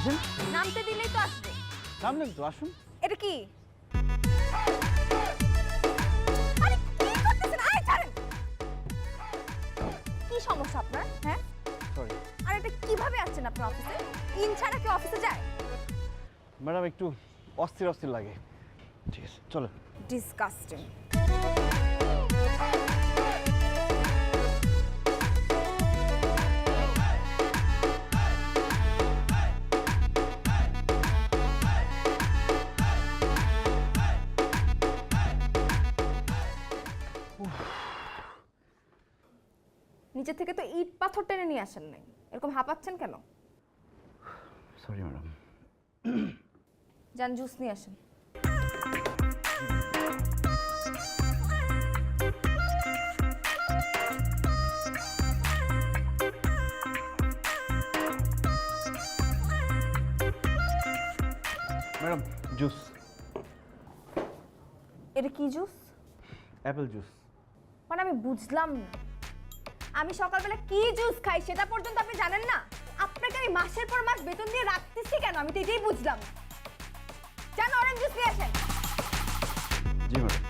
আসেন। নামতে দিলেই তো আসবো। নামলেন তো, আসুন। এটা কি? আরে কি করতেছেন? আরে ছাড়েন। কি সমস্যা আপনার? হ্যাঁ, সরি আর এটা কিভাবে আসছেন আপনার অফিসে? ইন ছাড়া কি অফিসে যায়? ম্যাডাম, একটু অস্থির অস্থির লাগে। ঠিক আছে, চলো। ডিসকাস্টিং। নিচে থেকে তো ইট পাথর টেনে নিয়ে আসেন নাই, এরকম হাঁপাচ্ছেন কেন? Sorry madam. যান জুস নিয়ে আসেন। Madam, juice. এটা কি জুস? Apple juice. মানে আমি বুঝলাম না, আমি সকালবেলা কি জুস খাই সেটা পর্যন্ত আপনি জানেন না? আপনাকে আমি মাসের পর মাস বেতন দিয়ে রাখতেছি কেন, আমি তো এটাই বুঝলাম না। যান অরেঞ্জ জুস নিয়ে আসেন। জি ম্যাডাম।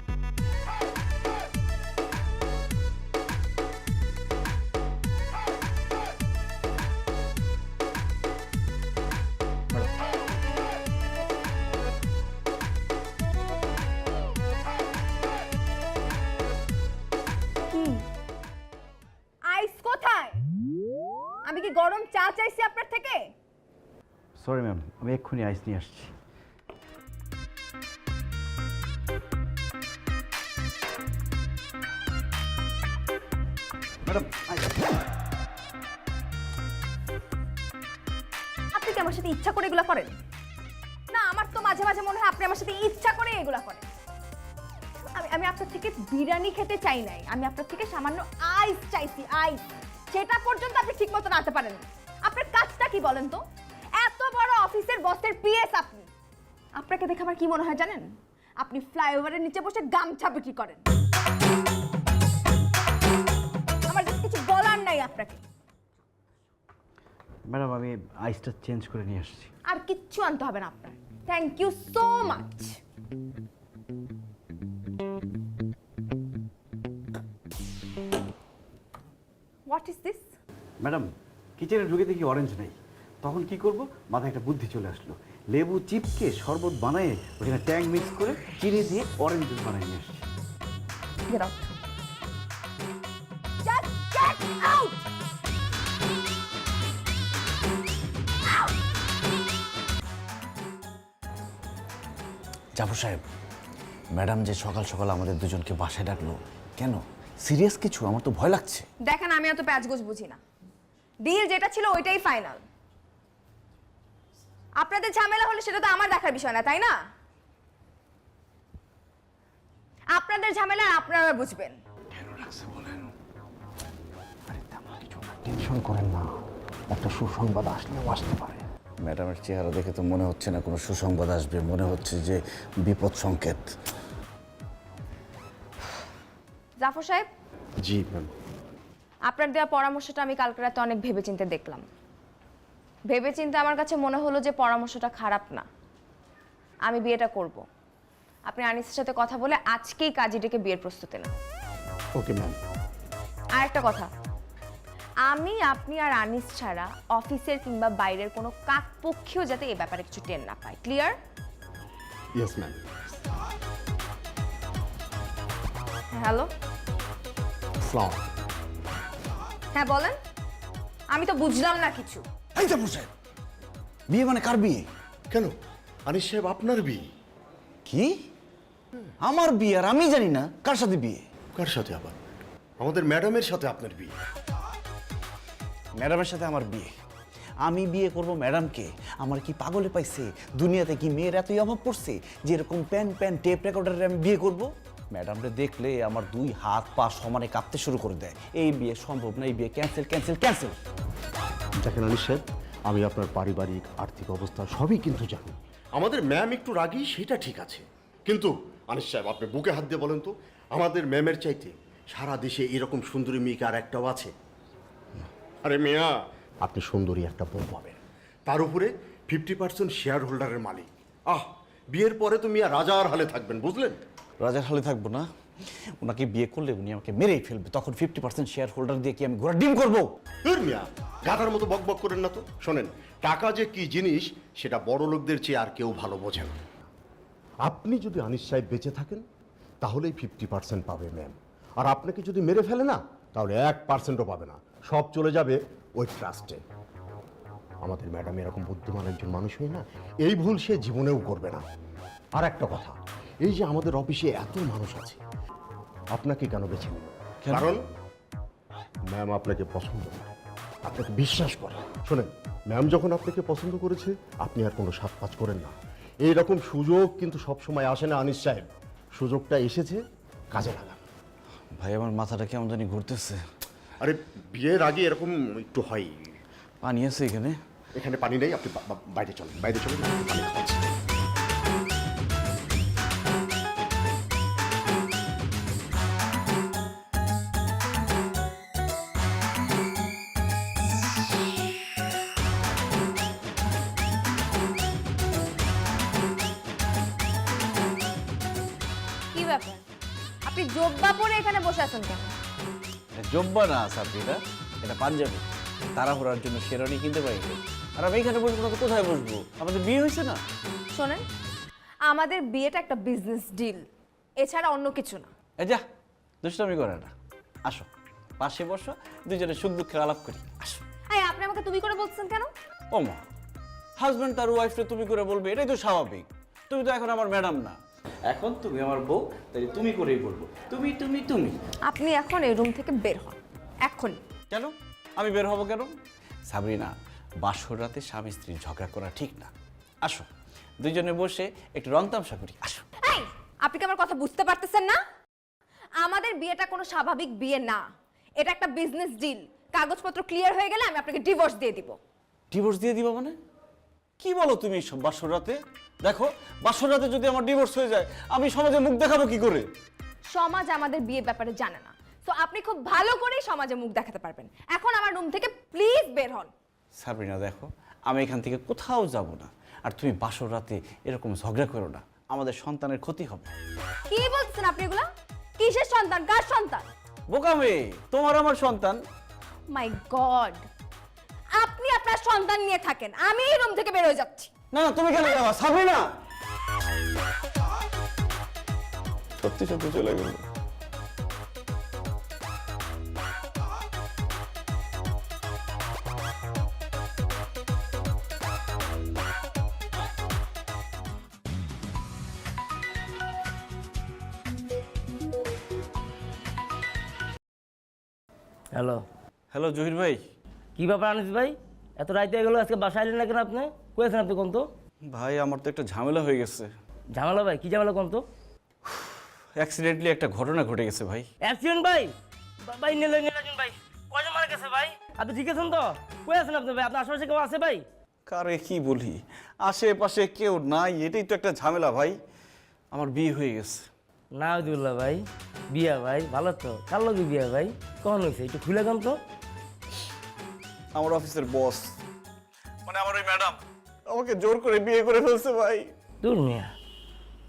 কি আইস কোথায়? আমি কি গরম চা চাইছি আপনার থেকে? সরি ম্যাম, আমি এক্ষুনি আইস নিয়ে আসছি। ম্যাডাম, আপনি কি আমার সাথে ইচ্ছা করে এগুলা করেন? না, আমার তো মাঝে মাঝে মনে হয় আপনি আমার সাথে ইচ্ছা করে এগুলা করেন। আমি আপনার থেকে বিরিয়ানি খেতে চাই নাই, আমি আপনার থেকে সামান্য আইস চাইছি, আইস। সেটা পর্যন্ত আপনি ঠিক মতো আনতে পারেন না। আপনার কাজটা কি বলেন তো? এত বড় অফিসের বসের পিএস আপনি। আপনাকে দেখে আমার কি মনে হয় জানেন? আপনি ফ্লাইওভারের নিচে বসে গামছা বিক্রি করেন। আমার কাছে কিছু বলার নাই আপনাকে। ম্যাডাম, আমি আইসটা চেঞ্জ করে নিয়ে আসছি। আর কিচ্ছু আনতে হবে না আপনার। Thank you so much. What is this? Madam, কিচেনে ঢুকে দেখি অরেঞ্জ নেই। তখন কি করব, মাথায় একটা বুদ্ধি চলে আসলো। লেবু চিপকে শরবত বানিয়ে ওখানে ট্যাং মিক্স করে চিনি দিয়ে অরেঞ্জ জুস বানিয়ে নিয়ে আসছি। Get out. Just get out! Zafar সাহেব, ম্যাডাম যে সকাল সকাল আমাদের দুজনকে বাসায় ডাকলো কেন? সিরিয়াস কিছু? আমার তো ভয় লাগছে। দেখেন, আমি অত প্যাচগোছ বুঝি না। ডিল যেটা ছিল ওইটাই ফাইনাল। আপনাদের ঝামেলা হলে সেটা তো আমার দেখার বিষয় না, তাই না? আপনাদের ঝামেলা আপনারা বুঝবেন। কেন রাখছে বলেন? আরে তেমন কিছু না, টেনশন করেন না, একটা সুসংবাদ আসলেও আসতে পারে। ম্যাডামের চেহারা দেখে তো মনে হচ্ছে না কোনো সুসংবাদ আসবে, মনে হচ্ছে যে বিপদ সংকেত। জাফর সাহেব, জি ম্যাম। আপনার দেওয়া পরামর্শটা আমি কালকে রাতে অনেক ভেবেচিন্তে দেখলাম। ভেবেচিন্তে আমার কাছে মনে হলো যে পরামর্শটা খারাপ না। আমি বিয়েটা করব। আপনি আনিসের সাথে কথা বলে আজকেই কাজী ডেকে বিয়ের প্রস্তুতি নেন। Okay ma'am. আর একটা কথা, আমি, আপনি আর আনিস ছাড়া অফিসের কিংবা বাইরের কোনো কাকপক্ষীও যাতে এই ব্যাপারে কিছু টের না পায়। ক্লিয়ার? Yes ma'am. হ্যালো, আসসালাম। হ্যাঁ বলেন। আমি তো বুঝলাম না কিছু। এই জাফর সাহেব, বিয়ে মানে কার বিয়ে? কেন আনিস সাহেব, আপনার বিয়ে? কি আমার বিয়ে আর আমি জানি না? কার সাথে বিয়ে? কার সাথে আবার? আমাদের ম্যাডামের সাথে আপনার বিয়ে। ম্যাডামের সাথে আমার বিয়ে? আমি বিয়ে করব ম্যাডামকে? আমার কি পাগলে পাইছে? দুনিয়াতে কি মেয়ের এতই অভাব পড়ছে যে এরকম প্যান প্যান টেপ রেকর্ডারে আমি বিয়ে করব? ম্যাডামরে দেখলে আমার দুই হাত পা সমানে কাঁপতে শুরু করে দেয়। এই বিয়ে সম্ভব না, এই বিয়ে ক্যান্সেল ক্যান্সেল ক্যান্সেল। দেখেন আনিস সাহেব, আমি আপনার পারিবারিক আর্থিক অবস্থা সবই কিন্তু জানি। আমাদের ম্যাম একটু রাগী, সেটা ঠিক আছে, কিন্তু আনিস সাহেব আপনি বুকে হাত দিয়ে বলেন তো, আমাদের ম্যামের চাইতে সারা দেশে এরকম সুন্দরী মেয়ে আর একটাও আছে? আরে মিয়া, আপনি সুন্দরী একটা বউ পাবেন, তার উপরে 50% শেয়ার হোল্ডারের মালিক। বিয়ের পরে তো মিয়া রাজার হালে থাকবেন, বুঝলেন? রাজার হালে থাকবো না, ওনাকে বিয়ে করলে উনি আমাকে মেরেই ফেলবে, তখন 50% শেয়ার হোল্ডার দিয়ে কি আমি ঘোড়া ডিম করবো? ধুর মিয়া, গাধার মতো বকবক করেন না তো। শোনেন, টাকা যে কি জিনিস সেটা বড় লোকদের চেয়ে আর কেউ ভালো বোঝে না। আপনি যদি আনিস সাহেব বেঁচে থাকেন তাহলেই 50% পাবে ম্যাম, আর আপনাকে যদি মেরে ফেলে না তাহলে 1%ও পাবে না, সব চলে যাবে ওই ট্রাস্টে। আমাদের ম্যাডাম এরকম বুদ্ধিমান একজন মানুষ হয়ে না, এই ভুল সে জীবনেও করবে না। আর একটা কথা, এই যে আমাদের অফিসে এত মানুষ আছে, আপনাকে কেন বেছে নিল? কারণ ম্যাম আপনাকে পছন্দ করে, আপনাকে বিশ্বাস করে। শোনেন, ম্যাম যখন আপনাকে পছন্দ করেছে আপনি আর কোনো সাত পাঁচ করেন না। এইরকম সুযোগ কিন্তু সবসময় আসে না আনিস সাহেব, সুযোগটা এসেছে, কাজে লাগান। ভাই আমার মাথাটা কেমন জানি ঘুরতেছে। আরে বিয়ের আগে এরকম একটু হয়। পানি আছে এখানে? এখানে পানি নেই, আপনি বাইরে চলেন, বাইরে চলেন, পানি খাওয়াচ্ছি। কি ব্যাপার, আপনি জব্বা পরে এখানে বসে আছেন কেন? এটা জব্বা না সাবরিনা, এটা পাঞ্জাবি। তাড়াহুড়ার জন্য শেরওয়ানি কিনতে পারিনি। আর আমি এখানে বসবো না তো কোথায় বসবো? আমাদের বিয়ে হয়েছে না? শোনেন, আমাদের বিয়েটা একটা বিজনেস ডিল, এছাড়া অন্য কিছু না। এই যা, দুষ্টামি করে না। আসো পাশে বসো, দুজনে সুখ দুঃখে আলাপ করি, আসো। এই আপনি আমাকে তুমি করে বলছেন কেন? ও মা, হাজব্যান্ড তার ওয়াইফকে তুমি করে বলবে, এটাই তো স্বাভাবিক। তুমি তো এখন আমার ম্যাডাম না, এখন তুমি আমার বউ, তাই তুমি করেই বলবো। তুমি তুমি তুমি আপনি এখন এই রুম থেকে বের হন, এখন। কেন আমি বের হবো কেন? সাবরিনা, বাসর রাতে স্বামী স্ত্রীর ঝগড়া করা ঠিক না। আসো দুইজনে বসে একটু রং তামসা করি, আসো। এই, আপনি কি আমার কথা বুঝতে পারতেছেন না? আমাদের বিয়েটা কোনো স্বাভাবিক বিয়ে না, এটা একটা বিজনেস ডিল। কাগজপত্র ক্লিয়ার হয়ে গেলে আমি আপনাকে ডিভোর্স দিয়ে দিব। ডিভোর্স দিয়ে দিবা মানে? কি বলো তুমি সব? বাসর রাতে দেখো, বাসর রাতে যদি আমার ডিভোর্স হয়ে যায় আমি সমাজে মুখ দেখাবো কি করে? সমাজ আমাদের বিয়ে ব্যাপারে জানে না, তো আপনি খুব ভালো করেই সমাজে মুখ দেখাতে পারবেন। এখন আমার রুম থেকে প্লিজ বের হন। সাবরিনা দেখো, আমি এখান থেকে কোথাও যাব না, আর তুমি বাসর রাতে এরকম ঝগড়া করো না, আমাদের সন্তানের ক্ষতি হবে। কি বলছেন আপনি এগুলা? কিসের সন্তান, কার সন্তান? বোকা মেয়ে, তোমার আমার সন্তান। মাই গড, আপনি আপনার সন্তান নিয়ে থাকেন, আমি এই রুম থেকে বের হয়ে যাচ্ছি। না না, তুমি কেন যাবা সাবরিনা? সত্যি সত্যি চলে গেল। হ্যালো, হ্যালো জহির ভাই। কি ব্যাপার আনিস ভাই, এত রাইতে গেল আজকে বাসায় এলেন না কেন? আপনি কয়েছেন আপনি কোন তো? ভাই আমার তো একটা ঝামেলা হয়ে গেছে। ঝামেলা ভাই? কি ঝামেলা কোন তো? অ্যাক্সিডেন্টলি একটা ঘটনা ঘটে গেছে ভাই। অ্যাক্সিডেন্ট ভাই? ভাই নিলেন ভাই, কয়জন মারা গেছে ভাই? আপনি ঠিক আছেন তো? কই আছেন আপনি ভাই? আপনার আশেপাশে কেউ আছে ভাই? কারে কি বলি, আশেপাশে কেউ নাই, এটাই তো একটা ঝামেলা ভাই। আমার বিয়ে হয়ে গেছে। নাউদুল্লাহ ভাই, বিয়া ভাই? ভালো তো। কার লগে বিয়া ভাই? কখন হয়েছে একটু খুলে যান তো। আমার অফিসের বস, মানে আমার ওই ম্যাডাম, আমাকে জোর করে বিয়ে করে ফেলছে ভাই। দূর মিয়া,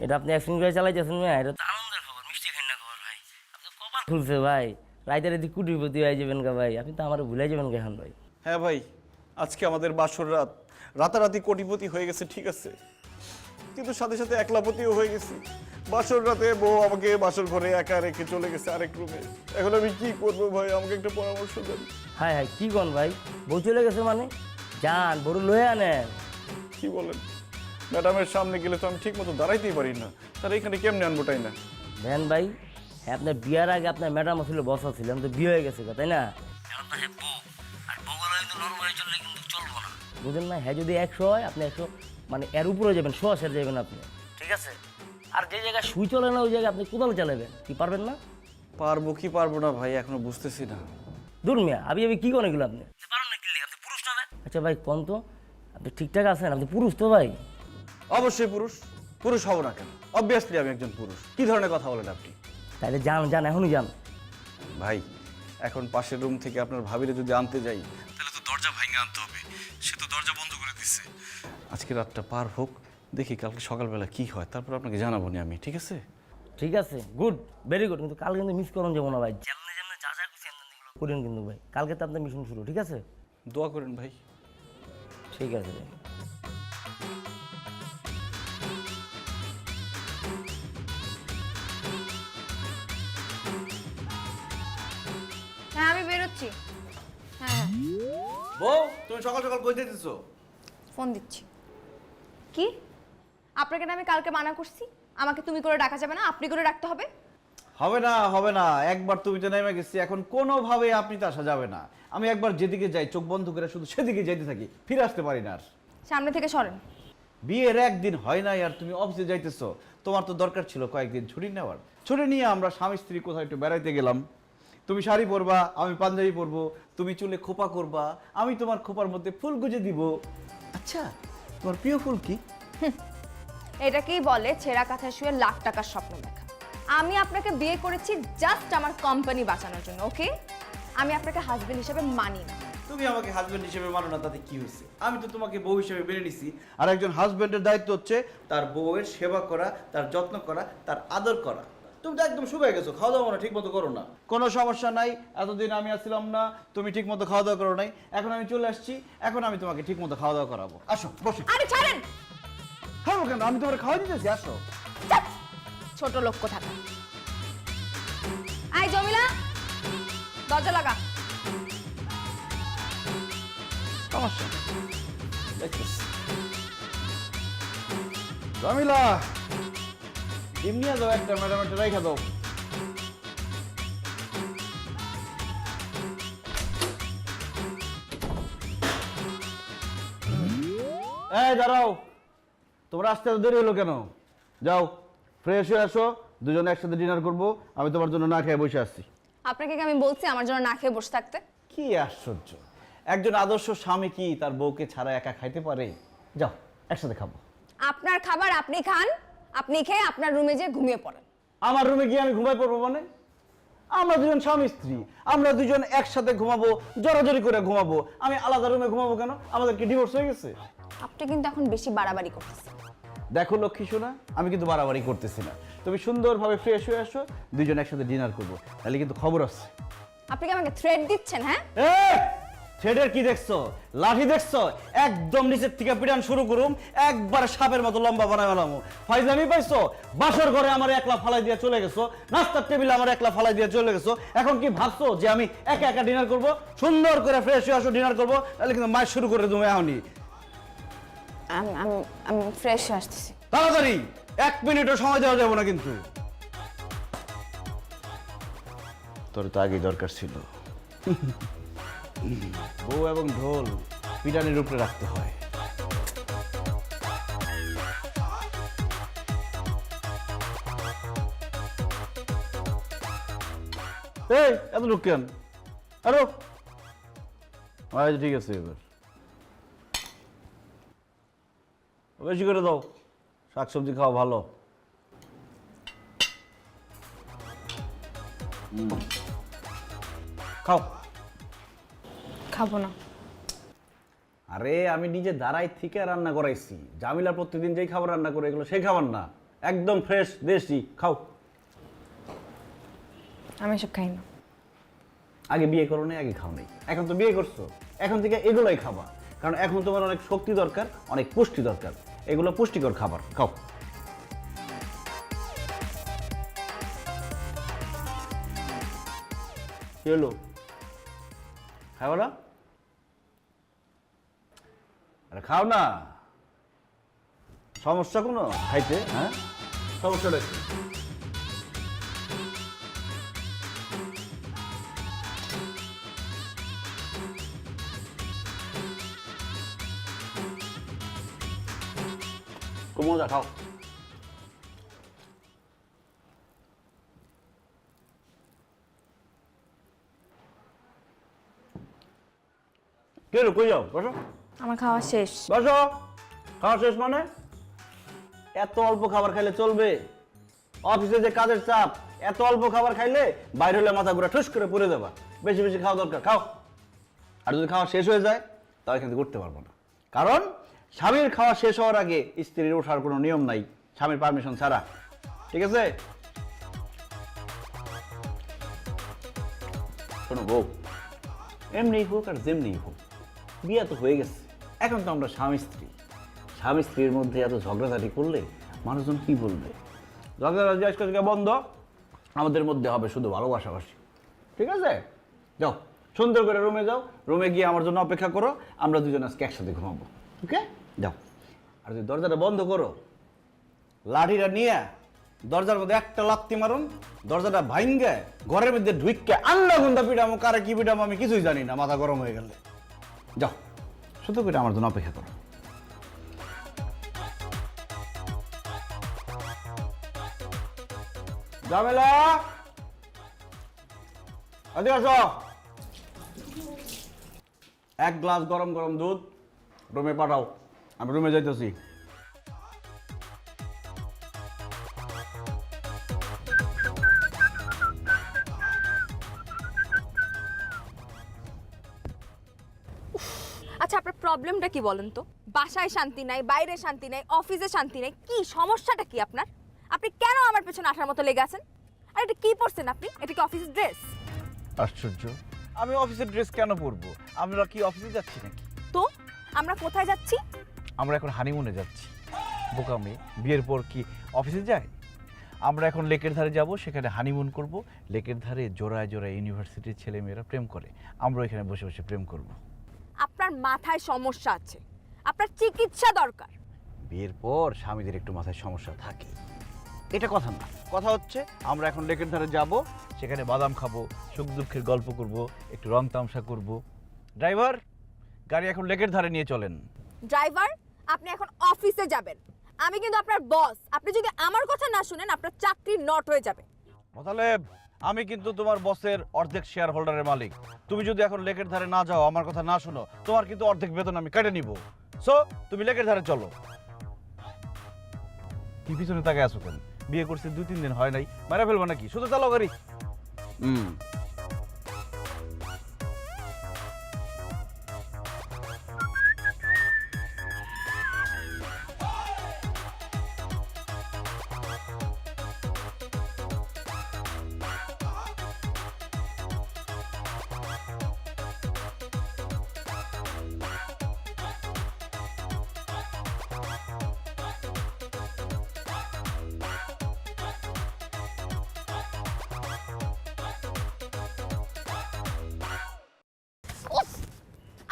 এটা আপনি অ্যাক্সিডেন্ট করে চালাইতেছেন মিয়া, এটা তো আনন্দের খবর, মিষ্টি খান্না খবর ভাই। আপনি কপাল খুলছে ভাই, রাইতের এদিকে কুটিপতি হয়ে যাবেন গা ভাই, আপনি তো আমার ভুলে যাবেন গা এখন ভাই। হ্যাঁ ভাই, আজকে আমাদের বাসর রাত, রাতারাতি কোটিপতি হয়ে গেছে ঠিক আছে, কিন্তু সাথে সাথে একলাপতিও হয়ে গেছি। বাসর রাতে বউ আমাকে বাসর ঘরে একা রেখে চলে গেছে আরেক রুমে। এখন আমি কি করবো ভাই, আমাকে একটা পরামর্শ দেন। হায় হায়, কি কন ভাই, বউ চলে গেছে মানে? যান বড় লয়ে আনেন। কি বলেন? ম্যাডামের সামনে গেলে তো আমি ঠিক মতো দাঁড়াইতেই পারি না, তাহলে এখানে কেমনে আনবো তাই না? দেন ভাই, হ্যাঁ আপনার বিয়ার আগে আপনার ম্যাডাম ছিল, বসা ছিলাম তো, বিয়ে হয়ে গেছে তাই না? বুঝলেন না? হ্যাঁ যদি 100 হয় আপনি 100 মানে এর উপরে যাবেন, 100 সের যাবেন আপনি, ঠিক আছে? আর যে জায়গায় সুই চলে না ওই জায়গায় আপনি কোদাল চালাবেন, কি পারবেন না? পারবো কি পারবো না ভাই এখনো বুঝতেছি না। দূর মিয়া, আমি কি করেন এগুলো আপনি? আচ্ছা ভাই কোন তো, আপনি ঠিকঠাক আছেন? আপনি পুরুষ তো ভাই? অবশ্যই পুরুষ। পুরুষ হব না কেন? অবভিয়াসলি আমি একজন পুরুষ। কি ধরনের কথা বলেন আপনি? তাহলে যান যান, এখনই যান ভাই। এখন পাশের রুম থেকে আপনার ভাবিরে যদি আনতে যাই তাহলে তো দরজা ভাঙে আনতে হবে, সে তো দরজা বন্ধ করে দিচ্ছে। আজকে রাতটা পার হোক, দেখি কালকে সকালবেলা কি হয়, তারপর আপনাকে জানাবো নি আমি, ঠিক আছে? ঠিক আছে, গুড, ভেরি গুড। কিন্তু কালকে কিন্তু মিস করুন যাবো না ভাই, যেমনে যেমনে যা যা করছি এমন এগুলো করেন কিন্তু ভাই। কালকে তো আপনার মিশন শুরু, ঠিক আছে? দোয়া করেন ভাই। ঠিক আছে ভাই। হ্যাঁ আমি বেরোচ্ছি। হ্যাঁ বউ, তুমি সকাল সকাল কই যেতেছো? ফোন দিচ্ছি। কি আপনাকে না আমি কালকে মানা করছি আমাকে তুমি করে ডাকা যাবে না, আপনি করে ডাকতে হবে? হবে না, হবে না, একবার তুমি তো নেমে গেছি, এখন কোনোভাবে আপনি তো আসা যাবে না। আমি একবার যেদিকে যাই চোখ বন্ধ করে শুধু সেদিকে যেতে থাকি, ফিরে আসতে পারি না আর। সামনে থেকে সরেন। বিয়ের একদিন হয় নাই আর তুমি অফিসে যাইতেছো। তোমার তো দরকার ছিল কয়েকদিন ছুটি নেওয়ার। ছুটি নিয়ে আমরা স্বামী স্ত্রী কোথাও একটু বেড়াইতে গেলাম। তুমি শাড়ি পরবা, আমি পাঞ্জাবি পরবো, তুমি চুলে খোপা করবা, আমি তোমার খোপার মধ্যে ফুল গুজে দিব। আচ্ছা, তোমার প্রিয় ফুল কি? এটাকেই বলে ছেঁড়া কাঁথায় শুয়ে লাখ টাকার স্বপ্ন দেখা। আমি আপনাকে বিয়ে করেছি জাস্ট আমার কোম্পানি বাঁচানোর জন্য, ওকে? আমি আপনাকে হাজবেন্ড হিসেবে মানি না। তুমি আমাকে হাজবেন্ড হিসেবে মানো না, তাতে কি হয়েছে? আমি তো তোমাকে বউ হিসেবে মেনে নিছি। আর একজন হাজবেন্ডের দায়িত্ব হচ্ছে তার বউয়ের সেবা করা, তার যত্ন করা, তার আদর করা। তুমি তো একদম শুকিয়ে গেছো, খাওয়া দাওয়া ঠিক মতো করো না। কোনো সমস্যা নাই, এতদিন আমি আসছিলাম না, তুমি ঠিক মতো খাওয়া দাওয়া করো নাই, এখন আমি চলে আসছি, এখন আমি তোমাকে ঠিক মতো খাওয়া দাওয়া করাবো। আসো বসো। আরে ছাড়েন। হ্যাঁ কেন, আমি তোমার খাওয়া দিতেছি, আসো। ধ্যাৎ, ছোট লোক কোথাকা। আই জমিলা, দরজা লাগা। সমস্যা নেই, দেখতেছি। জামিলা, ডিম নিয়ে দাও একটা, ম্যাডাম একটা রেখে দাও। এই দাঁড়াও, তোমরা আসতে এত দেরি হলো কেন? যাও ফ্রেশ হয়ে আসো, দুজনে একসাথে ডিনার করবো। আমি তোমার জন্য না খেয়ে বসে আসছি। আপনাকে কি আমি বলছি আমার জন্য না খেয়ে বসে থাকতে? কি আশ্চর্য, একজন আদর্শ স্বামী কি তার বউকে ছাড়া একা খাইতে পারে? যাও একসাথে খাবো। আপনার খাবার আপনি খান, আপনি খেয়ে আপনার রুমে যেয়ে ঘুমিয়ে পড়েন। আমার রুমে গিয়ে আমি ঘুমাই পড়বো মানে? আমরা দুজন স্বামী স্ত্রী, আমরা দুজন একসাথে ঘুমাবো, জড়াজড়ি করে ঘুমাবো। আমি আলাদা রুমে ঘুমাবো কেন? আমাদের কি ডিভোর্স হয়ে গেছে? আপনি কিন্তু এখন বেশি বাড়াবাড়ি করতেছেন। দেখো লক্ষ্মী সোনা, আমি কিন্তু বাড়াবাড়ি করতেছি না। তুমি সুন্দরভাবে ফ্রেশ হয়ে আসো, দুজন একসাথে ডিনার করবো, তাহলে কিন্তু খবর আছে। আপনি কি আমাকে থ্রেট দিচ্ছেন? হ্যাঁ, ছেলের কি দেখছো? লাঠি দেখছো? একদম নিচের থেকে পিটান শুরু করুম, একবার সাপের মতো লম্বা বানায় বানাবো। ফাইজলামি পাইছো? বাসর ঘরে আমার একলা ফালাই দিয়ে চলে গেছো, নাস্তার টেবিলে আমার একলা ফালাই দিয়ে চলে গেছো। এখন কি ভাবছো যে আমি একা একা ডিনার করবো? সুন্দর করে ফ্রেশ হয়ে আসো, ডিনার করবো, তাহলে কিন্তু মাছ শুরু করে তুমি এখনই। আমি ফ্রেশ হয়ে আসতেছি। তাড়াতাড়ি, 1 মিনিটও সময় দেওয়া যাবে না কিন্তু। তোর তো আগেই দরকার ছিল। বউ এবং ঢোল পিটানির উপরে রাখতে হয়। এই এত লোক কেন? আরো ঠিক আছে, এবার বেশি করে দাও, শাকসবজি খাওয়া ভালো। খাও। খাবো না। আরে আমি নিজে দাঁড়াই থেকে রান্না করাইছি। জামিলা প্রতিদিন যেই খাবার রান্না করে এগুলো সেই খাবার না, একদম ফ্রেশ দেশি। খাও। আমি এসব খাই না। আগে বিয়ে করো নাই, আগে খাও নাই, এখন তো বিয়ে করছো, এখন থেকে এগুলোই খাবা। কারণ এখন তোমার অনেক শক্তি দরকার, অনেক পুষ্টি দরকার। এগুলো পুষ্টিকর খাবার, খাও। কি হলো, খাও না? আরে খাও না, সমস্যা কোনো খাইতে? হ্যাঁ, সমস্যাটা কি? খুব মজা, খাও। কে রে, কই যাও? বসো। আমার খাওয়া শেষ। বসো। খাওয়া শেষ মানে? এত অল্প খাবার খাইলে চলবে? অফিসে যে কাজের চাপ, এত অল্প খাবার খাইলে বাইরে হলে মাথা ঘুরে ঠুস করে পড়ে যাবা। বেশি বেশি খাওয়া দরকার, খাও। আর যদি খাওয়া শেষ হয়ে যায় তাহলে কিন্তু করতে পারবো না। কারণ স্বামীর খাওয়া শেষ হওয়ার আগে স্ত্রীর ওঠার কোনো নিয়ম নাই, স্বামীর পারমিশন ছাড়া। ঠিক আছে? শোনো বউ, এমনি হোক আর যেমনি হোক, বিয়ে তো হয়ে গেছে, এখন তো আমরা স্বামী স্ত্রী। স্বামী স্ত্রীর মধ্যে এত ঝগড়াঝাটি করলে মানুষজন কি বলবে? ঝগড়াঝাটি আজকে বন্ধ, আমাদের মধ্যে হবে শুধু ভালোবাসাবাসি। ঠিক আছে? যাও সুন্দর করে রুমে যাও, রুমে গিয়ে আমার জন্য অপেক্ষা করো, আমরা দুজন আজকে একসাথে ঘুমাবো। ওকে, যাও। আর যদি দরজাটা বন্ধ করো, লাঠিটা নিয়ে দরজার মধ্যে একটা লাত্তি মারুন, দরজাটা ভাঙ্গে ঘরের মধ্যে ঢুইকে আন্না গুন্ডা পিটামো, কারে কি পিটামো আমি কিছুই জানি না, মাথা গরম হয়ে গেলে। যাও শুধু করে আমার জন্য অপেক্ষা করো। জামেলা, আজকে আসো। এক গ্লাস গরম গরম দুধ রুমে পাঠাও, আমি রুমে যাইতেছি। আচ্ছা, আপনার প্রবলেমটা কি বলেন তো? বাসায় শান্তি নাই, বাইরে শান্তি নাই, অফিসে শান্তি নাই, কি সমস্যাটা কি আপনার? আপনি কেন আমার পেছনে আঠার মতো লেগে আছেন? আর এটা কি পরছেন আপনি? এটা কি অফিস ড্রেস? আশ্চর্য, আমি অফিসের ড্রেস কেন পরবো? আমরা কি অফিসে যাচ্ছি নাকি? তো আমরা কোথায় যাচ্ছি? আমরা এখন হানিমুনে যাচ্ছি। বোকামি, বিয়ের পর কি অফিসে যায়? আমরা এখন লেকের ধারে যাব, সেখানে হানিমুন করব। লেকের ধারে জোড়ায় জোড়ায় ইউনিভার্সিটির ছেলেমেয়েরা প্রেম করে, আমরা এখানে বসে বসে প্রেম করব। আপনার মাথায় সমস্যা আছে, আপনার চিকিৎসা দরকার। বিয়ের পর স্বামীদের একটু মাথায় সমস্যা থাকে, এটা কথা না। কথা হচ্ছে আমরা এখন লেকের ধারে যাব, সেখানে বাদাম খাবো, সুখ দুঃখের গল্প করব, একটু রং তামসা করব। ড্রাইভার, গাড়ি এখন লেকের ধারে নিয়ে চলেন। ড্রাইভার, আপনি এখন অফিসে যাবেন। আমি কিন্তু আপনার বস, আপনি যদি আমার কথা না শুনেন আপনার চাকরি নট হয়ে যাবে। তাহলে আমি কিন্তু তোমার বসের অর্ধেক শেয়ার হোল্ডারের মালিক। তুমি যদি এখন লেকের ধারে না যাও, আমার কথা না শোনো, তোমার কিন্তু অর্ধেক বেতন আমি কেটে নিব। সো তুমি লেকের ধারে চলো। কি পিছনে তাকে আসো কেন? বিয়ে করছে 2-3 দিন হয় নাই, মারা ফেলবো নাকি? শুধু চালাও গাড়ি। উফ!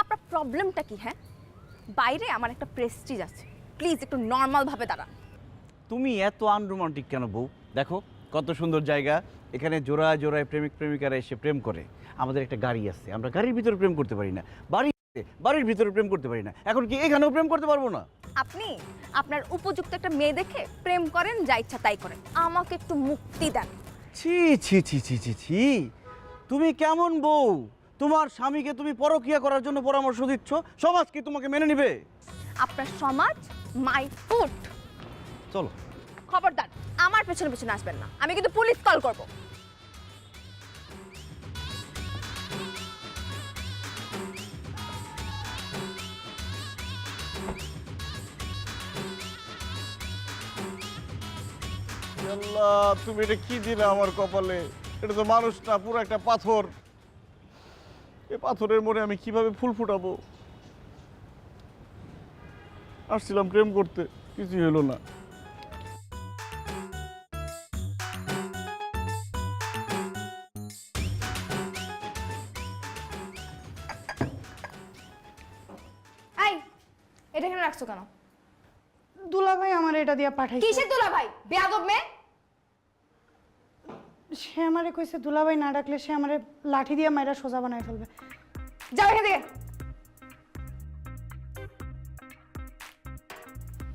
আপনার প্রবলেমটা কি? হ্যাঁ, বাইরে আমার একটা প্রেস্টিজ আছে, প্লিজ একটু নর্মাল ভাবে দাঁড়ান। তুমি এত আনরোমান্টিক কেন বউ? দেখো কত সুন্দর জায়গা, এখানে জোড়ায় জোড়ায় প্রেমিক প্রেমিকারা এসে প্রেম করে। আমাদের একটা গাড়ি আছে, আমরা গাড়ির ভিতরে প্রেম করতে পারি না, বাড়ির ভিতরে প্রেম করতে পারি না, এখন কি এখানেও প্রেম করতে পারবো না? আপনি আপনার উপযুক্ত একটা মেয়ে দেখে প্রেম করেন, যা ইচ্ছা তাই করেন, আমাকে একটু মুক্তি দেন। ছি ছি ছি ছি ছি ছি, তুমি কেমন বউ? তোমার স্বামীকে তুমি পরকিয়া করার জন্য পরামর্শ দিচ্ছ, সমাজ কি তোমাকে মেনে নিবে? আপনার সমাজ মাই ফুট। চলো। খবরদার আমার পেছনে পেছনে আসবেন না, আমি কিন্তু পুলিশ কল করব। আল্লাহ, তুমি এটা কি দিলে আমার কপালে? এটা তো মানুষ না, পুরো একটা পাথর। এই পাথরের মনে আমি কিভাবে ফুল ফুটাবো? আসছিলাম প্রেম করতে, কিছুই হলো না। এই, এটা এখানে রাখছো কেন? দুলাভাই আমার এটা দিয়া পাঠাইছে। কিসের দুলা ভাই? বেয়াদব মেয়ে। সে আমারে কইছে দুলাভাই না ডাকলে সে আমারে লাঠি দিয়ে মাইরা সোজা বানায় ফেলবে। যাও এখান থেকে।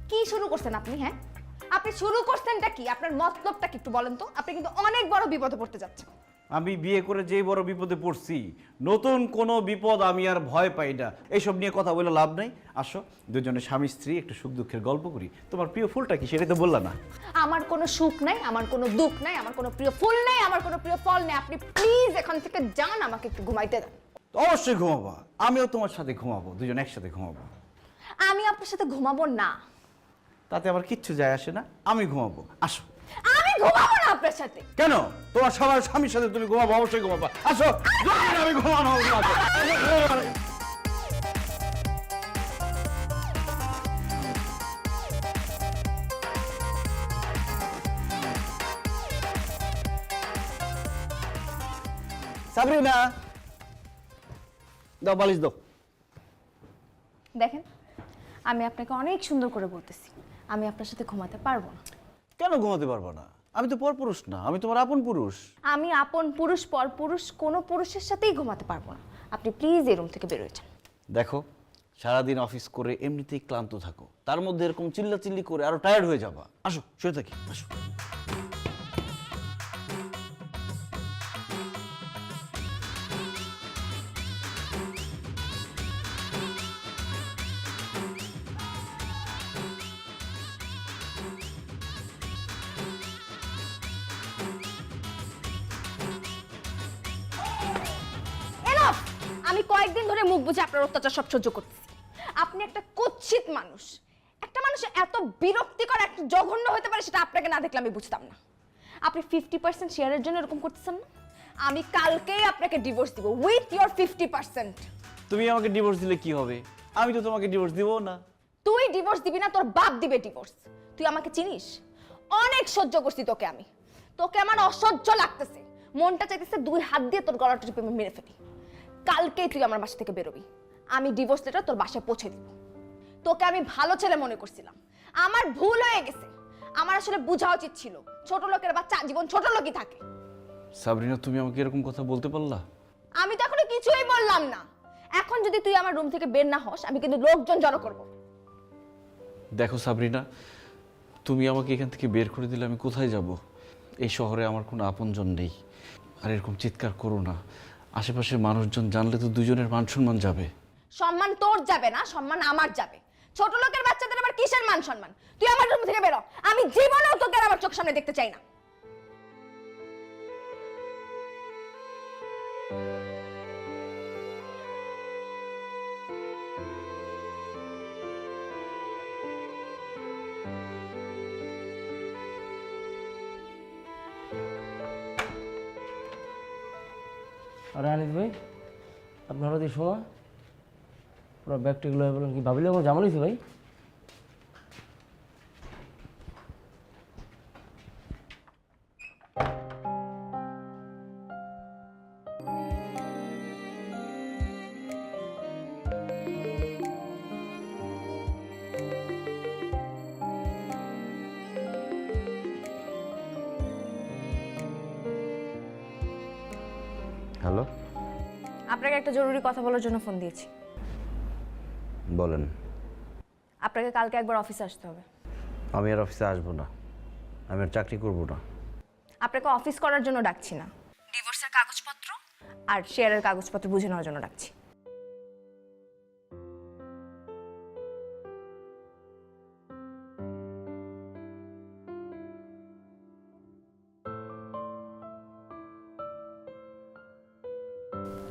কি শুরু করছেন আপনি? হ্যাঁ, আপনি শুরু করছেনটা কি? আপনার মতলবটা কি একটু বলেন তো? আপনি কিন্তু অনেক বড় বিপদে পড়তে যাচ্ছেন। আমি বিয়ে করে যেই বড় বিপদে পড়ছি, নতুন কোনো বিপদ আমি আর ভয় পাই না। এইসব নিয়ে কথা বলে লাভ নাই। আসো দুজনে স্বামী স্ত্রী একটু সুখ দুঃখের গল্প করি। তোমার প্রিয় ফুলটা কি সেটাই তো বললা না? আমার কোনো সুখ নাই, আমার কোনো দুঃখ নাই, আমার কোনো প্রিয় ফুল নাই, আমার কোনো প্রিয় ফল নেই। আপনি প্লিজ এখান থেকে যান, আমাকে একটু ঘুমাইতে দেন। অবশ্যই ঘুমাবো, আমিও তোমার সাথে ঘুমাবো, দুজন একসাথে ঘুমাবো। আমি আপনার সাথে ঘুমাবো না। তাতে আবার কিচ্ছু যায় আসে না, আমি ঘুমাবো, আসো। আমি ঘুমাবো না আপনার সাথে। কেন? তোমার সবার স্বামীর সাথে তুমি ঘুমাবো, অবশ্যই ঘুমাবো, আসো। আমি ঘুমানো হবে না, আসো। সাবরিনা, দাও বালিশ দাও। দেখেন, আমি আপনাকে অনেক সুন্দর করে বলতেছি, আমি আপনার সাথে ঘুমাতে পারবো না। কেন ঘুমাতে পারবো না? আমি তো পরপুরুষ না, আমি তোমার আপন পুরুষ। আমি আপন পুরুষ পর পুরুষ কোনো পুরুষের সাথেই ঘুমাতে পারবো না। আপনি প্লিজ এই রুম থেকে বেরোয় যান। দেখো, সারাদিন অফিস করে এমনিতেই ক্লান্ত থাকো, তার মধ্যে এরকম চিল্লাচিল্লি করে আরো টায়ার্ড হয়ে যাবা। আসো, শুয়ে থাকি, আসো। এনাফ! আমি কয়েকদিন ধরে মুখ বুজে আপনার অত্যাচার সব সহ্য করতেছি। আপনি একটা কুৎসিত মানুষ। একটা মানুষ এত বিরক্তিকর, একটা জঘন্য হতে পারে সেটা আপনাকে না দেখলে আমি বুঝতাম না। আপনি 50% শেয়ারের জন্য এরকম করতেছেন না? আমি কালকেই আপনাকে ডিভোর্স দিব উইথ ইওর 50%। তুমি আমাকে ডিভোর্স দিলে কি হবে? আমি তো তোমাকে ডিভোর্স দিব না। তুই ডিভোর্স দিবি না, তোর বাপ দিবে ডিভোর্স। তুই আমাকে চিনিস? অনেক সহ্য করছি তোকে আমি। তোকে আমার অসহ্য লাগতেছে। মনটা চাইতেছে দুই হাত দিয়ে তোর গলাটা টিপে আমি মেরে ফেলি। কালকেই তুই আমার বাসা থেকে বেরোবি। আমি ডিভোর্স লেটার তোর বাসায় পৌঁছে দিব। তোকে আমি ভালো ছেলে মনে করছিলাম, আমার ভুল হয়ে গেছে। আমার আসলে বোঝা উচিত ছিল ছোট লোকের বাচ্চা জীবন ছোট লোকই থাকে। সাবরিনা, তুমি আমাকে এরকম কথা বলতে পারলা? আমি তো এখনো কিছুই বললাম না। এখন যদি তুই আমার রুম থেকে বের না হস, আমি কিন্তু লোকজন জড়ো করব। দেখো সাবরিনা, তুমি আমাকে এখান থেকে বের করে দিলে আমি কোথায় যাব? এই শহরে আমার কোনো আপনজন নেই। আর এরকম চিৎকার করো না, আশেপাশের মানুষজন জানলে তো দুজনের মান সম্মান যাবে। সম্মান তোর যাবে না, সম্মান আমার যাবে। ছোট লোকের বাচ্চাদের আবার কিসের মান সম্মান? তুই আমার রুম থেকে বেরো। আমি জীবনেও তোকে আর আমার চোখ সামনে দেখতে চাই না। আরে আনিস ভাই, আপনার হতে সময় পুরো ব্যাগটিগুলো বলেন কি ভাবিলে আমার জামা লইছে ভাই? হ্যালো, আপনাকে একটা জরুরি কথা বলার জন্য ফোন দিয়েছি। বলেন। আপনাকে কালকে একবার অফিসে আসতে হবে। আমি আর অফিসে আসবো না, আমি আর চাকরি করবো না। আপনাকে অফিস করার জন্য ডাকছি না, ডিভোর্সের কাগজপত্র আর শেয়ারের কাগজপত্র বুঝে নেওয়ার জন্য ডাকছি।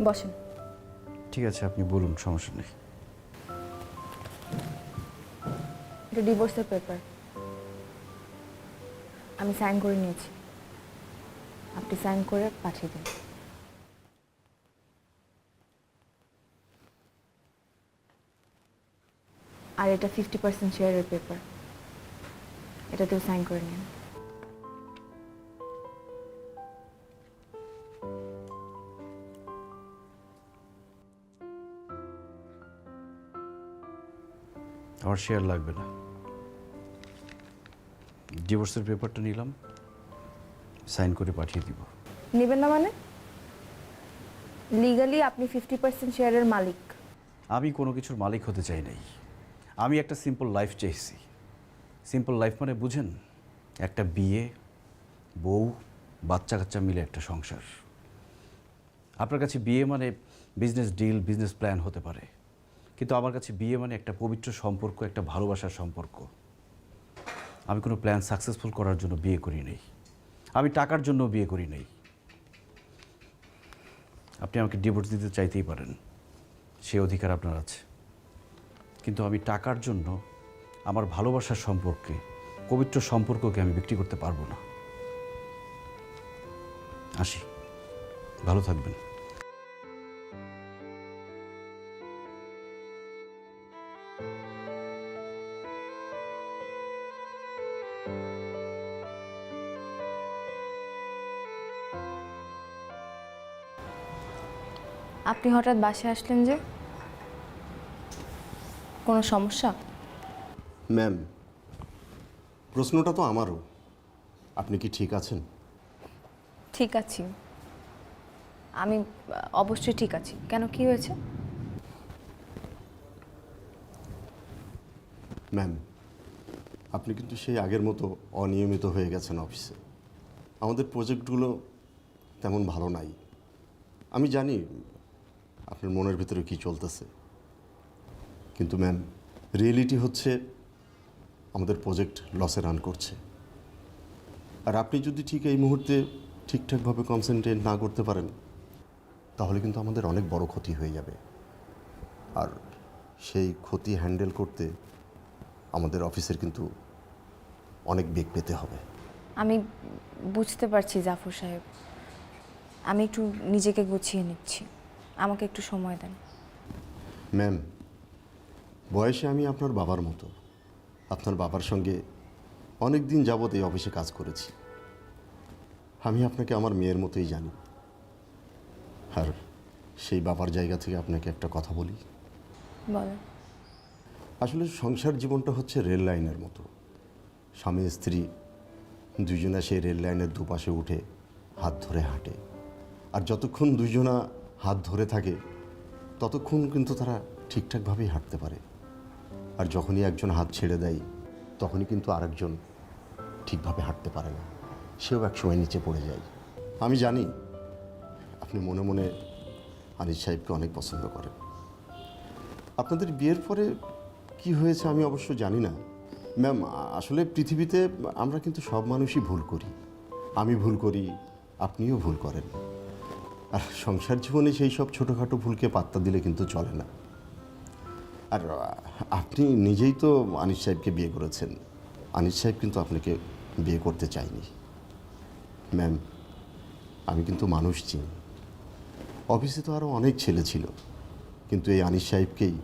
বসেন। ঠিক আছে, আপনি বলুন, সমস্যা নেই। এটা ডিভোর্সের পেপার, আমি সাইন করে নিয়েছি। আপনি সাইন করে পাঠিয়ে দিন। আর এটা 50% শেয়ারের পেপার, এটাতেও সাইন করে নিন। আমার শেয়ার লাগবে না। ডিভোর্সের পেপারটা নিলাম, সাইন করে পাঠিয়ে দিব। নেবেন না মানে? লিগালি আপনি 50% শেয়ারের মালিক। আমি কোনো কিছুর মালিক হতে চাই নাই। আমি একটা সিম্পল লাইফ চাইছি। সিম্পল লাইফ মানে বুঝেন? একটা বিয়ে, বউ, বাচ্চা কাচ্চা মিলে একটা সংসার। আপনার কাছে বিয়ে মানে বিজনেস ডিল, বিজনেস প্ল্যান হতে পারে, কিন্তু আমার কাছে বিয়ে মানে একটা পবিত্র সম্পর্ক, একটা ভালোবাসার সম্পর্ক। আমি কোনো প্ল্যান সাকসেসফুল করার জন্য বিয়ে করি নাই, আমি টাকার জন্য বিয়ে করি নাই। আপনি আমাকে ডিভোর্স দিতে চাইতেই পারেন, সে অধিকার আপনার আছে, কিন্তু আমি টাকার জন্য আমার ভালোবাসার সম্পর্কে, পবিত্র সম্পর্ককে আমি বিক্রি করতে পারবো না। আসি, ভালো থাকবেন। আপনি হঠাৎ বাসায় আসলেন যে, কোনো সমস্যা? ম্যাম, প্রশ্নটা তো আমারও। আপনি কি ঠিক আছেন? ঠিক আছি, আমি অবশ্যই ঠিক আছি। কেন, কি হয়েছে? ম্যাম, আপনি কিন্তু সেই আগের মতো অনিয়মিত হয়ে গেছেন অফিসে। আমাদের প্রজেক্টগুলো তেমন ভালো নাই। আমি জানি আপনার মনের ভিতরে কি চলতেছে, কিন্তু ম্যাম, রিয়েলিটি হচ্ছে আমাদের প্রজেক্ট লসে রান করছে। আর আপনি যদি ঠিক এই মুহূর্তে ঠিকঠাকভাবে কনসেন্ট্রেট না করতে পারেন, তাহলে কিন্তু আমাদের অনেক বড় ক্ষতি হয়ে যাবে। আর সেই ক্ষতি হ্যান্ডেল করতে আমাদের অফিসের কিন্তু অনেক বেগ পেতে হবে। আমি বুঝতে পারছি জাফর সাহেব, আমি একটু নিজেকে গুছিয়ে নিচ্ছি, আমাকে একটু সময় দেন। ম্যাম, বয়সে আমি আপনার বাবার মতো। আপনার বাবার সঙ্গে অনেক দিন যাবৎ এই অফিসে কাজ করেছি। আমি আপনাকে আমার মেয়ের মতোই জানি। আর সেই বাবার জায়গা থেকে আপনাকে একটা কথা বলি। বলেন। আসলে সংসার জীবনটা হচ্ছে রেল লাইনের মতো। স্বামী স্ত্রী দুজনা সেই রেল লাইনের দুপাশে উঠে হাত ধরে হাঁটে। আর যতক্ষণ দুজনা হাত ধরে থাকে ততক্ষণ কিন্তু তারা ঠিকঠাকভাবেই হাঁটতে পারে। আর যখনই একজন হাত ছেড়ে দেয় তখনই কিন্তু আরেকজন ঠিকভাবে হাঁটতে পারে না, সেও একসময় নিচে পড়ে যায়। আমি জানি আপনি মনে মনে আনিস সাহেবকে অনেক পছন্দ করেন। আপনাদের বিয়ের পরে কি হয়েছে আমি অবশ্য জানি না ম্যাম। আসলে পৃথিবীতে আমরা কিন্তু সব মানুষই ভুল করি। আমি ভুল করি, আপনিও ভুল করেন। আর সংসার জীবনে সেই সব ছোটোখাটো ভুলকে পাত্তা দিলে কিন্তু চলে না। আর আপনি নিজেই তো আনিস সাহেবকে বিয়ে করেছেন। আনিস সাহেব কিন্তু আপনাকে বিয়ে করতে চায়নি। ম্যাম, আমি কিন্তু মানুষ চিনি। অফিসে তো আরও অনেক ছেলে ছিল, কিন্তু এই আনিস সাহেবকেই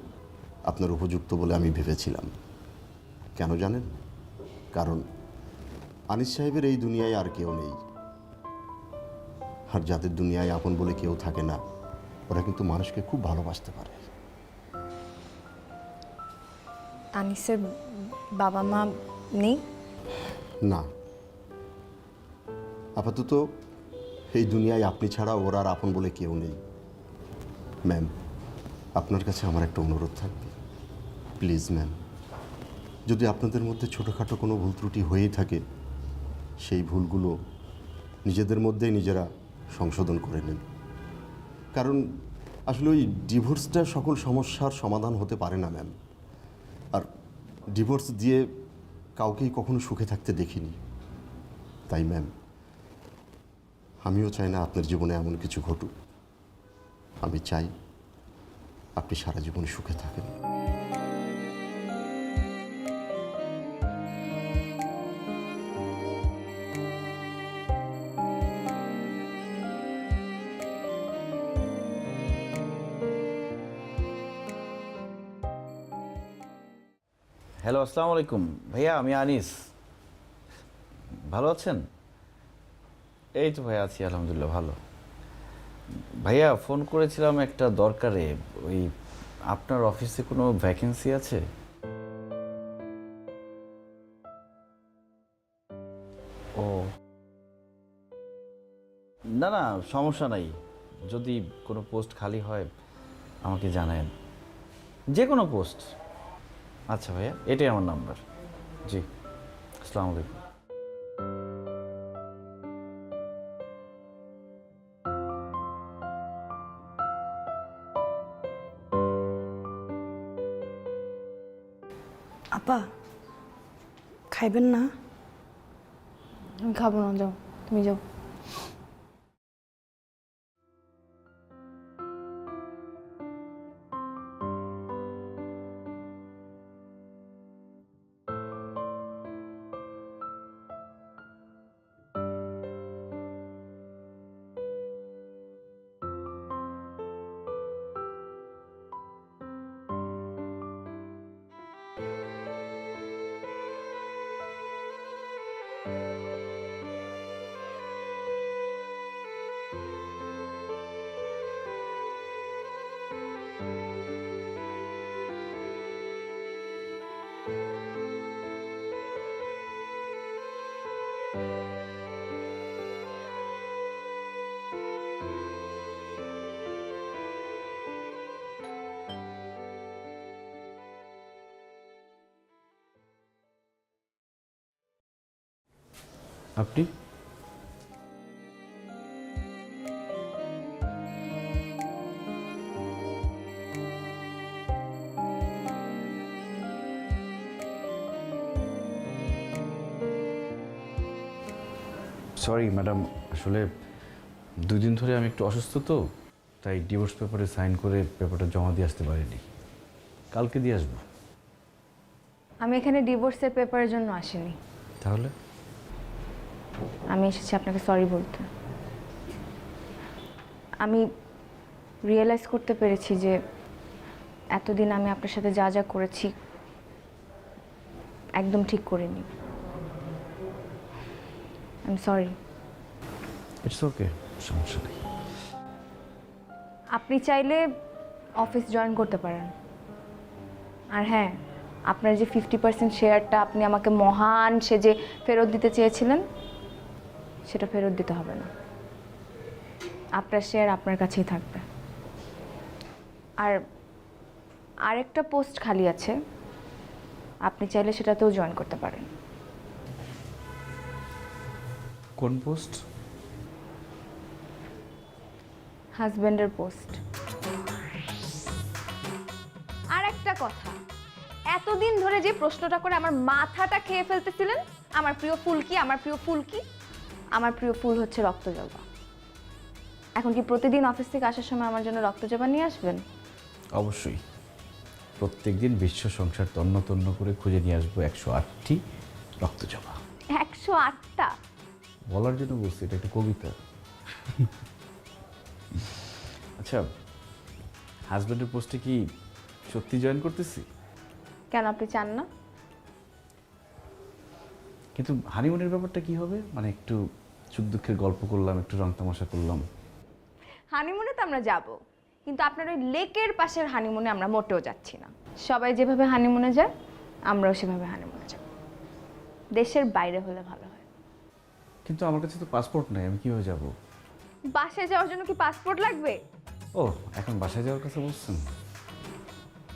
আপনার উপযুক্ত বলে আমি ভেবেছিলাম। কেন জানেন? কারণ আনিস সাহেবের এই দুনিয়ায় আর কেউ নেই। আর যাদের দুনিয়ায় আপন বলে কেউ থাকে না, ওরা কিন্তু মানুষকে খুব ভালোবাসতে পারে। আনিসের বাবা মা নেই? না, আপাতত এই দুনিয়ায় আপনি ছাড়া ওর আর আপন বলে কেউ নেই। ম্যাম, আপনার কাছে আমার একটা অনুরোধ থাকবে, প্লিজ ম্যাম, যদি আপনাদের মধ্যে ছোটোখাটো কোনো ভুল ত্রুটি হয়েই থাকে, সেই ভুলগুলো নিজেদের মধ্যেই নিজেরা সংশোধন করে নিন। কারণ আসলে ওই ডিভোর্সটা সকল সমস্যার সমাধান হতে পারে না ম্যাম। আর ডিভোর্স দিয়ে কাউকেই কখনো সুখে থাকতে দেখিনি। তাই ম্যাম, আমিও চাই না আপনার জীবনে এমন কিছু ঘটুক। আমি চাই আপনি সারা জীবন সুখে থাকেন। হ্যালো, আসসালামু আলাইকুম ভাইয়া, আমি আনিস। ভালো আছেন? এই তো ভাইয়া আছি, আলহামদুলিল্লাহ ভালো। ভাইয়া ফোন করেছিলাম একটা দরকারে। ওই আপনার অফিসে কোনো ভ্যাকেন্সি আছে? ও না না, সমস্যা নাই। যদি কোনো পোস্ট খালি হয় আমাকে জানায়েন, যে কোনো পোস্ট। আচ্ছা ভাইয়া, এটাই আমার নাম্বার। জি, আসসালামু আলাইকুম। আপা, খাইবেন না? আমি খাবো না, যাও, তুমি যাও। আপনি সরি ম্যাডাম, আসলে 2 দিন ধরে আমি একটু অসুস্থ, তো তাই ডিভোর্স পেপারে সাইন করে পেপারটা জমা দিয়ে আসতে পারিনি। কালকে দিয়ে আসবো। আমি এখানে ডিভোর্সের পেপারের জন্য আসিনি, তাহলে আমি এসেছি আপনাকে সরি বলতে। আমি রিয়েলাইজ করতে পেরেছি যে এতদিন আমি আপনার সাথে যা যা করেছি একদম ঠিক করিনি। I am sorry. It's okay, সমস্যা নেই। আপনি চাইলে অফিস জয়েন করতে পারেন। আর হ্যাঁ, আপনার যে 50% শেয়ারটা আপনি আমাকে মহান সেজে ফেরত দিতে চেয়েছিলেন, সেটা ফেরত দিতে হবে না। আপনার শেয়ার আপনার কাছেই থাকবে। আর আরেকটা পোস্ট খালি আছে, আপনি চাইলে সেটাতেও জয়েন করতে পারেন। কোন পোস্ট? হাজবেন্ডের পোস্ট। আর একটা কথা, এতদিন ধরে যে প্রশ্নটা করে আমার মাথাটা খেয়ে ফেলতেছিলেন, আমার প্রিয় ফুল কি, আমার প্রিয় ফুল কি? আমার প্রিয় ফুল হচ্ছে রক্তজবা। এখন কি প্রতিদিন অফিস থেকে আসার সময় আমার জন্য রক্তজবা নিয়ে আসবেন? অবশ্যই, প্রত্যেকদিন বিশ্ব সংসার তন্ন তন্ন করে খুঁজে নিয়ে আসবো 108টি রক্তজবা। 108টা? বলার জন্য বলছি, এটা একটা কবিতা। আচ্ছা, হাজব্যান্ডের পোস্টে কি সত্যি জয়েন করতেছি? কেন, আপনি চান না? কিন্তু হানিমুনের ব্যাপারটা কি হবে? মানে একটু সুখ দুঃখের গল্প করলাম, একটু রং তামাশা করলাম। হানিমুনে তো আমরা যাব, কিন্তু আপনার ওই লেকের পাশের হানিমুনে আমরা মোটেও যাচ্ছি না। সবাই যেভাবে হানিমুনে যায়, আমরাও সেভাবে হানিমুনে যাব। দেশের বাইরে হলে ভালো হয়। কিন্তু আমার কাছে তো পাসপোর্ট নাই, আমি কিভাবে যাব? বাসায় যাওয়ার জন্য কি পাসপোর্ট লাগবে? ও, এখন বাসায় যাওয়ার কথা বলছেন?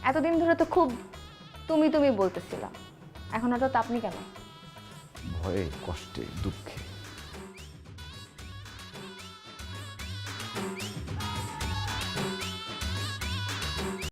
এতদিন ধরে তো খুব তুমি তুমি বলতেছিলাম, এখন হঠাৎ আপনি কেন? ভয়ে, কষ্টে, দুঃখে।